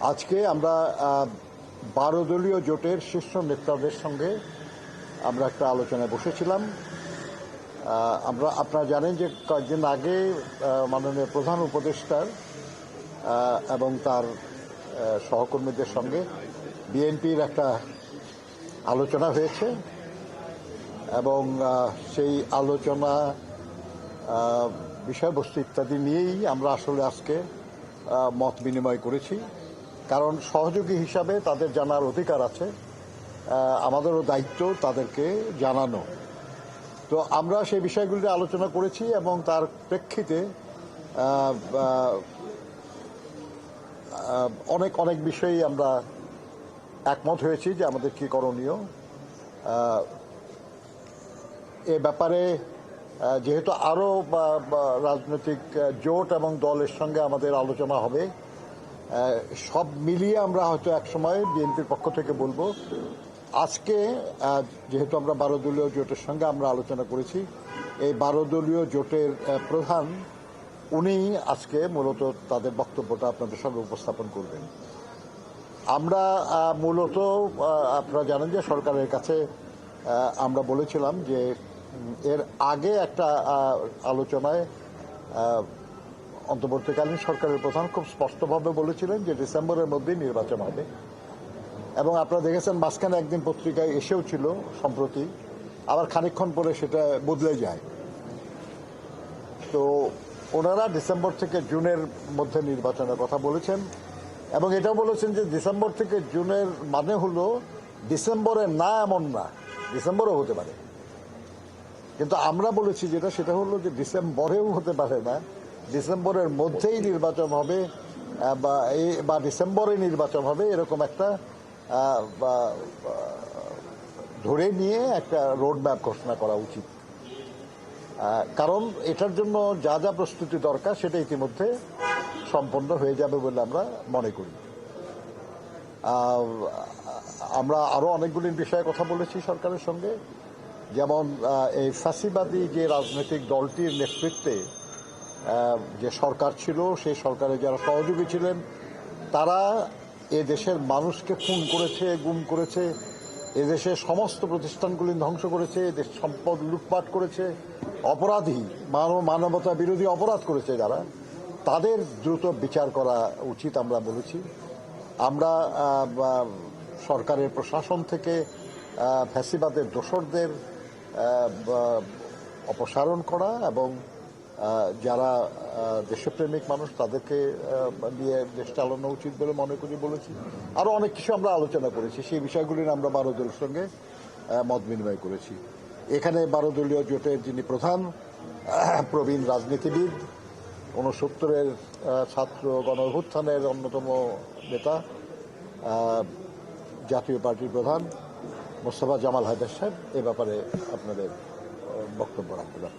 আজকে আমরা 12 দলীয় জোটের শীর্ষ নেতাদের সঙ্গে আমরা একটা আলোচনায় বসেছিলাম। আপনারা জানেন যে কয়েকদিন আগে মাননীয় প্রধান উপদেষ্টার এবং তার সহকর্মীদের সঙ্গে বিএনপির একটা আলোচনা হয়েছে এবং সেই আলোচনা বিষয়বস্তু ইত্যাদি নিয়েই আমরা আসলে আজকে মত বিনিময় করেছি। কারণ সহযোগী হিসাবে তাদের জানার অধিকার আছে, আমাদেরও দায়িত্ব তাদেরকে জানানো। তো আমরা সেই বিষয়গুলি আলোচনা করেছি এবং তার প্রেক্ষিতে অনেক বিষয়েই আমরা একমত হয়েছি যে আমাদের কী করণীয়। এ ব্যাপারে যেহেতু আরও রাজনৈতিক জোট এবং দলের সঙ্গে আমাদের আলোচনা হবে, সব মিলিয়ে আমরা হয়তো একসময় বিএনপির পক্ষ থেকে বলবো। আজকে যেহেতু আমরা 12 দলীয় জোটের সঙ্গে আমরা আলোচনা করেছি, এই 12 দলীয় জোটের প্রধান উনি আজকে মূলত তাদের বক্তব্যটা আপনাদের সঙ্গে উপস্থাপন করবেন। আমরা মূলত আপনারা জানেন যে সরকারের কাছে আমরা বলেছিলাম যে এর আগে একটা আলোচনায় অন্তর্বর্তীকালীন সরকারের প্রধান খুব স্পষ্টভাবে বলেছিলেন যে ডিসেম্বরের মধ্যেই নির্বাচন হবে, এবং আপনারা দেখেছেন মাঝখানে একদিন পত্রিকায় এসেও ছিল সম্প্রতি, আবার খানিকক্ষণ পরে সেটা বদলে যায়। তো ওনারা ডিসেম্বর থেকে জুনের মধ্যে নির্বাচনের কথা বলেছেন এবং এটাও বলেছেন যে ডিসেম্বর থেকে জুনের মানে হলো ডিসেম্বরে না এমন না, ডিসেম্বরও হতে পারে। কিন্তু আমরা বলেছি যেটা, সেটা হলো যে ডিসেম্বরেও হতে পারে না, ডিসেম্বরের মধ্যেই নির্বাচন হবে বা ডিসেম্বরে নির্বাচন হবে, এরকম একটা ধরে নিয়ে একটা রোড ম্যাপ ঘোষণা করা উচিত। কারণ এটার জন্য যা যা প্রস্তুতি দরকার সেটা ইতিমধ্যে সম্পন্ন হয়ে যাবে বলে আমরা মনে করি। আমরা আরও অনেকগুলি বিষয়ে কথা বলেছি সরকারের সঙ্গে, যেমন এই ফ্যাসিবাদী যে রাজনৈতিক দলটির নেতৃত্বে যে সরকার ছিল, সেই সরকারের যারা সহযোগী ছিলেন তারা এ দেশের মানুষকে খুন করেছে, গুম করেছে, এদেশের সমস্ত প্রতিষ্ঠানগুলি ধ্বংস করেছে, এদের সম্পদ লুটপাট করেছে, অপরাধী মানবতা বিরোধী অপরাধ করেছে যারা, তাদের দ্রুত বিচার করা উচিত আমরা বলেছি। আমরা সরকারের প্রশাসন থেকে ফ্যাসিবাদের দোসরদের অপসারণ করা এবং যারা দেশপ্রেমিক মানুষ তাদেরকে নিয়ে দেশ চালানো উচিত বলে মনে করি বলেছি। আরও অনেক কিছু আমরা আলোচনা করেছি, সেই বিষয়গুলি নিয়ে আমরা 12 দলের সঙ্গে মত বিনিময় করেছি। এখানে 12 দলীয় জোটের যিনি প্রধান, প্রবীণ রাজনীতিবিদ, 69-এর ছাত্র গণ অভ্যুত্থানের অন্যতম নেতা, জাতীয় পার্টির প্রধান মোস্তফা জামাল হায়দার সাহেব এ ব্যাপারে আপনাদের বক্তব্য রাখতে পারেন।